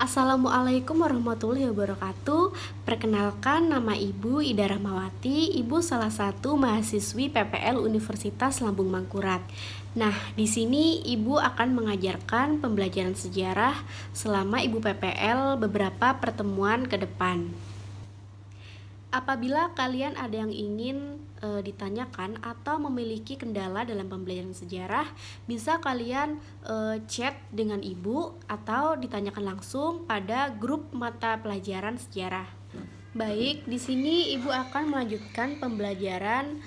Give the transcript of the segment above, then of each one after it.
Assalamualaikum warahmatullahi wabarakatuh. Perkenalkan, nama Ibu Ida Rahmawati. Ibu salah satu mahasiswi PPL Universitas Lambung Mangkurat. Nah, di sini Ibu akan mengajarkan pembelajaran sejarah selama Ibu PPL beberapa pertemuan ke depan. Apabila kalian ada yang ingin ditanyakan atau memiliki kendala dalam pembelajaran sejarah, bisa kalian chat dengan Ibu atau ditanyakan langsung pada grup mata pelajaran sejarah. Baik, di sini Ibu akan melanjutkan pembelajaran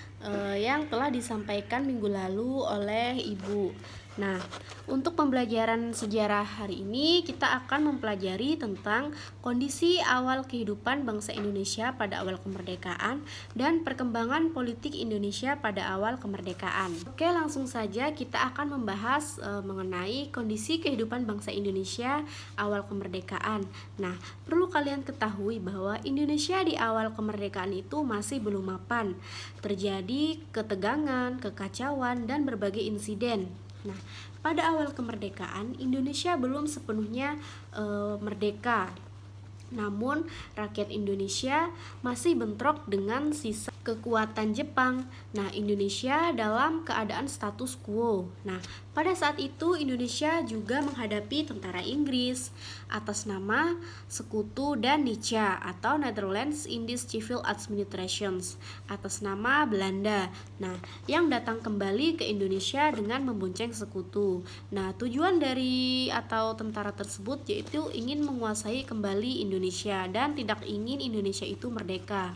yang telah disampaikan minggu lalu oleh Ibu. Nah, untuk pembelajaran sejarah hari ini kita akan mempelajari tentang kondisi awal kehidupan bangsa Indonesia pada awal kemerdekaan dan perkembangan politik Indonesia pada awal kemerdekaan. Oke, langsung saja kita akan membahas mengenai kondisi kehidupan bangsa Indonesia awal kemerdekaan. Nah, perlu kalian ketahui bahwa Indonesia di awal kemerdekaan itu masih belum mapan. Terjadi ketegangan, kekacauan, dan berbagai insiden. Nah, pada awal kemerdekaan Indonesia belum sepenuhnya merdeka. Namun, rakyat Indonesia masih bentrok dengan sisa kekuatan Jepang. Nah, Indonesia dalam keadaan status quo. Nah, pada saat itu Indonesia juga menghadapi tentara Inggris atas nama Sekutu dan NICA atau Netherlands Indies Civil Administrations atas nama Belanda. Nah, yang datang kembali ke Indonesia dengan membonceng sekutu. Nah, tujuan dari atau tentara tersebut yaitu ingin menguasai kembali Indonesia dan tidak ingin Indonesia itu merdeka.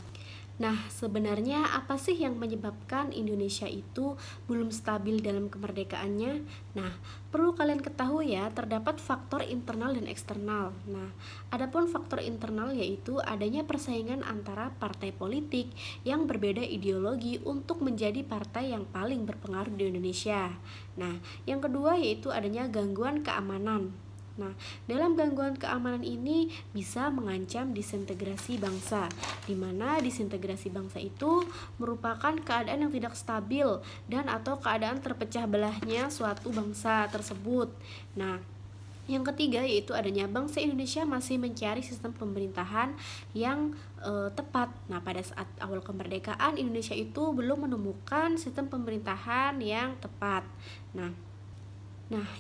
Nah, sebenarnya apa sih yang menyebabkan Indonesia itu belum stabil dalam kemerdekaannya? Nah, perlu kalian ketahui ya, terdapat faktor internal dan eksternal. Nah, adapun faktor internal yaitu adanya persaingan antara partai politik yang berbeda ideologi untuk menjadi partai yang paling berpengaruh di Indonesia. Nah, yang kedua yaitu adanya gangguan keamanan. Nah, dalam gangguan keamanan ini bisa mengancam disintegrasi bangsa, di mana disintegrasi bangsa itu merupakan keadaan yang tidak stabil dan atau keadaan terpecah belahnya suatu bangsa tersebut. Nah, yang ketiga yaitu adanya bangsa Indonesia masih mencari sistem pemerintahan yang tepat. Nah, pada saat awal kemerdekaan Indonesia itu belum menemukan sistem pemerintahan yang tepat. Nah,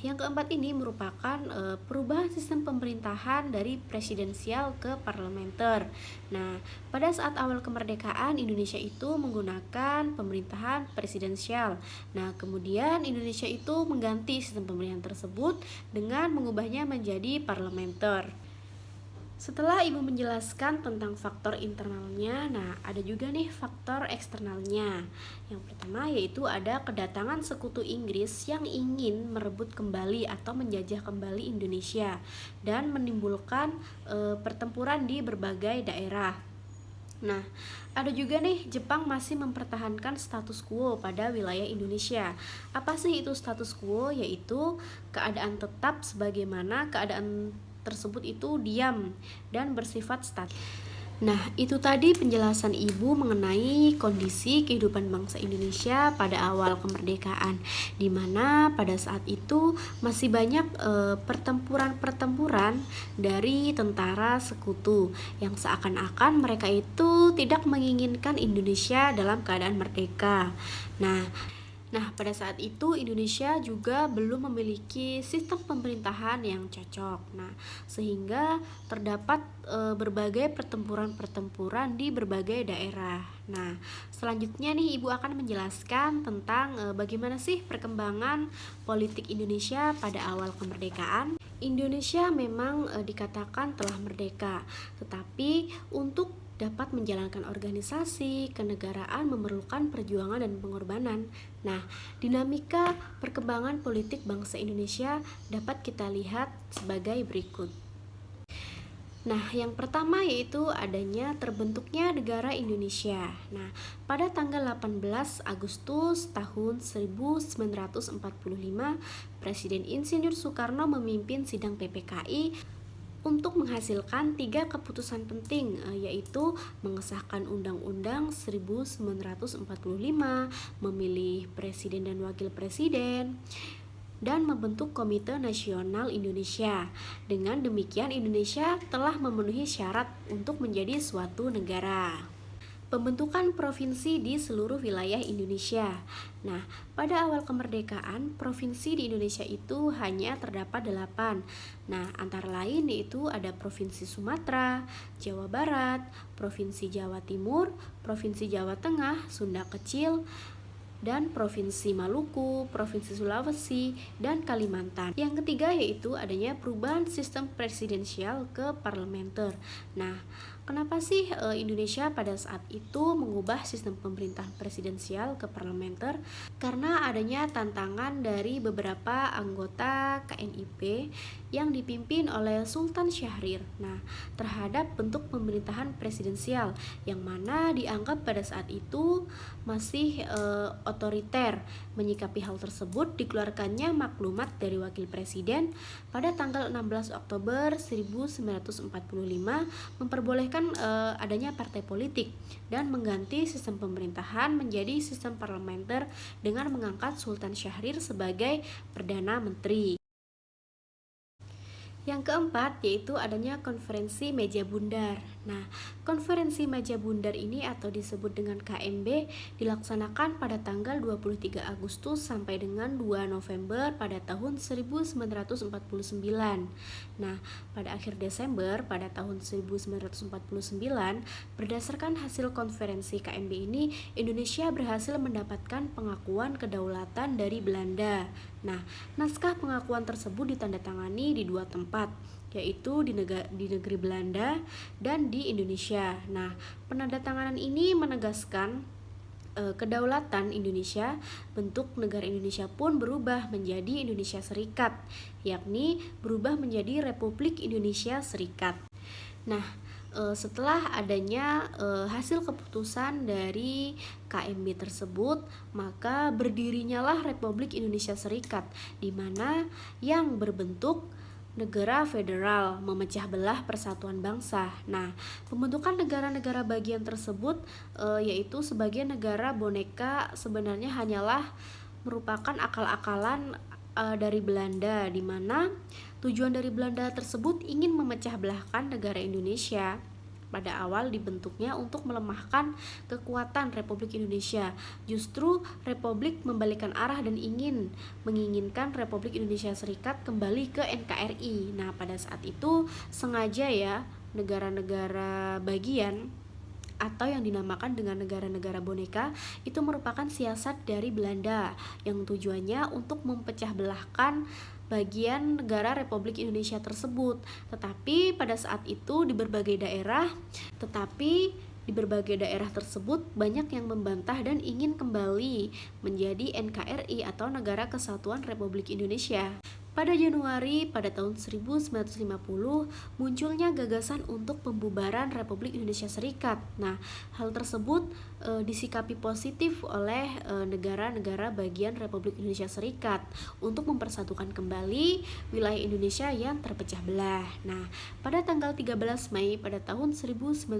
yang keempat ini merupakan perubahan sistem pemerintahan dari presidensial ke parlementer. Nah, pada saat awal kemerdekaan Indonesia itu menggunakan pemerintahan presidensial. Nah, kemudian Indonesia itu mengganti sistem pemerintahan tersebut dengan mengubahnya menjadi parlementer. Setelah Ibu menjelaskan tentang faktor internalnya, nah ada juga nih faktor eksternalnya. Yang pertama yaitu ada kedatangan sekutu Inggris yang ingin merebut kembali atau menjajah kembali Indonesia dan menimbulkan pertempuran di berbagai daerah. Nah, ada juga nih Jepang masih mempertahankan status quo pada wilayah Indonesia. Apa sih itu status quo? Yaitu keadaan tetap sebagaimana keadaan tersebut itu diam dan bersifat statis. Nah, itu tadi penjelasan Ibu mengenai kondisi kehidupan bangsa Indonesia pada awal kemerdekaan, di mana pada saat itu masih banyak pertempuran-pertempuran dari tentara sekutu yang seakan-akan mereka itu tidak menginginkan Indonesia dalam keadaan merdeka. Nah, pada saat itu Indonesia juga belum memiliki sistem pemerintahan yang cocok. Nah, sehingga terdapat berbagai pertempuran-pertempuran di berbagai daerah. Nah, selanjutnya nih Ibu akan menjelaskan tentang bagaimana sih perkembangan politik Indonesia pada awal kemerdekaan. Indonesia memang dikatakan telah merdeka, tetapi untuk dapat menjalankan organisasi kenegaraan memerlukan perjuangan dan pengorbanan. Nah, dinamika perkembangan politik bangsa Indonesia dapat kita lihat sebagai berikut. Nah, yang pertama yaitu adanya terbentuknya negara Indonesia. Nah, pada tanggal 18 Agustus tahun 1945, Presiden Insinyur Soekarno memimpin sidang PPKI untuk menghasilkan 3 keputusan penting, yaitu mengesahkan Undang-Undang 1945, memilih presiden dan wakil presiden, dan membentuk Komite Nasional Indonesia. Dengan demikian, Indonesia telah memenuhi syarat untuk menjadi suatu negara. Pembentukan provinsi di seluruh wilayah Indonesia. Nah, pada awal kemerdekaan, provinsi di Indonesia itu hanya terdapat 8. Nah, antara lain yaitu ada Provinsi Sumatera, Jawa Barat, Provinsi Jawa Timur, Provinsi Jawa Tengah, Sunda Kecil, dan Provinsi Maluku, Provinsi Sulawesi, dan Kalimantan. Yang ketiga yaitu adanya perubahan sistem presidensial ke parlementer. Nah, kenapa sih Indonesia pada saat itu mengubah sistem pemerintahan presidensial ke parlementer? Karena adanya tantangan dari beberapa anggota KNIP yang dipimpin oleh Sultan Syahrir. Nah, terhadap bentuk pemerintahan presidensial yang mana dianggap pada saat itu masih otoriter. Menyikapi hal tersebut, dikeluarkannya maklumat dari Wakil Presiden pada tanggal 16 Oktober 1945 memperbolehkan adanya partai politik dan mengganti sistem pemerintahan menjadi sistem parlementer dengan mengangkat Sultan Syahrir sebagai Perdana Menteri. Yang keempat yaitu adanya konferensi meja bundar. Nah, konferensi meja bundar ini atau disebut dengan KMB dilaksanakan pada tanggal 23 Agustus sampai dengan 2 November pada tahun 1949. Nah, pada akhir Desember pada tahun 1949, berdasarkan hasil konferensi KMB ini, Indonesia berhasil mendapatkan pengakuan kedaulatan dari Belanda. Nah, naskah pengakuan tersebut ditandatangani di 2 tempat, yaitu di negeri Belanda dan di Indonesia. Nah, penandatanganan ini menegaskan kedaulatan Indonesia. Bentuk negara Indonesia pun berubah menjadi Indonesia Serikat, yakni berubah menjadi Republik Indonesia Serikat. Nah, setelah adanya hasil keputusan dari KMB tersebut, maka berdirinya Republik Indonesia Serikat, di mana yang berbentuk negara federal, memecah belah persatuan bangsa. Nah, pembentukan negara-negara bagian tersebut yaitu sebagai negara boneka sebenarnya hanyalah merupakan akal-akalan dari Belanda, di mana tujuan dari Belanda tersebut ingin memecah belahkan negara Indonesia. Pada awal dibentuknya untuk melemahkan kekuatan Republik Indonesia. Justru Republik membalikkan arah dan menginginkan Republik Indonesia Serikat kembali ke NKRI. Nah, pada saat itu sengaja ya negara-negara bagian atau yang dinamakan dengan negara-negara boneka itu merupakan siasat dari Belanda yang tujuannya untuk mempecah belahkan bagian negara Republik Indonesia tersebut. Tetapi pada saat itu di berbagai daerah tersebut banyak yang membantah dan ingin kembali menjadi NKRI atau Negara Kesatuan Republik Indonesia. Pada Januari pada tahun 1950 munculnya gagasan untuk pembubaran Republik Indonesia Serikat. Nah, hal tersebut disikapi positif oleh negara-negara bagian Republik Indonesia Serikat untuk mempersatukan kembali wilayah Indonesia yang terpecah belah. Nah, pada tanggal 13 Mei pada tahun 1950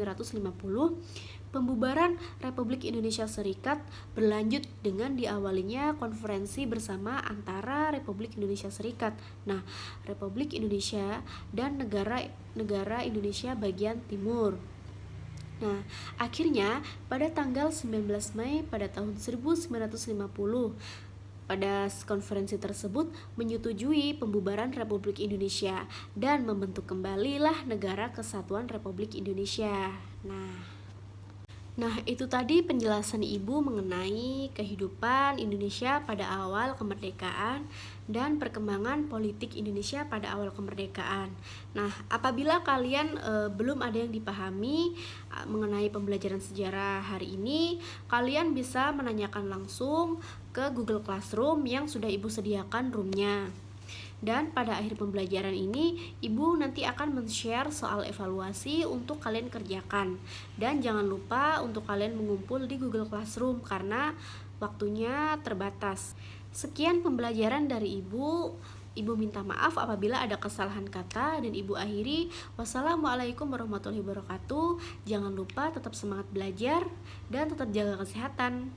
pembubaran Republik Indonesia Serikat berlanjut dengan diawalinya konferensi bersama antara Republik Indonesia Serikat, nah, Republik Indonesia dan negara Indonesia bagian timur. Nah, akhirnya pada tanggal 19 Mei pada tahun 1950 pada konferensi tersebut menyetujui pembubaran Republik Indonesia dan membentuk kembalilah Negara Kesatuan Republik Indonesia. Nah, itu tadi penjelasan Ibu mengenai kehidupan Indonesia pada awal kemerdekaan dan perkembangan politik Indonesia pada awal kemerdekaan. Nah, apabila kalian belum ada yang dipahami mengenai pembelajaran sejarah hari ini, kalian bisa menanyakan langsung ke Google Classroom yang sudah Ibu sediakan roomnya. Dan pada akhir pembelajaran ini, Ibu nanti akan men-share soal evaluasi untuk kalian kerjakan. Dan jangan lupa untuk kalian mengumpul di Google Classroom karena waktunya terbatas. Sekian pembelajaran dari Ibu. Ibu minta maaf apabila ada kesalahan kata dan Ibu akhiri. Wassalamualaikum warahmatullahi wabarakatuh. Jangan lupa tetap semangat belajar dan tetap jaga kesehatan.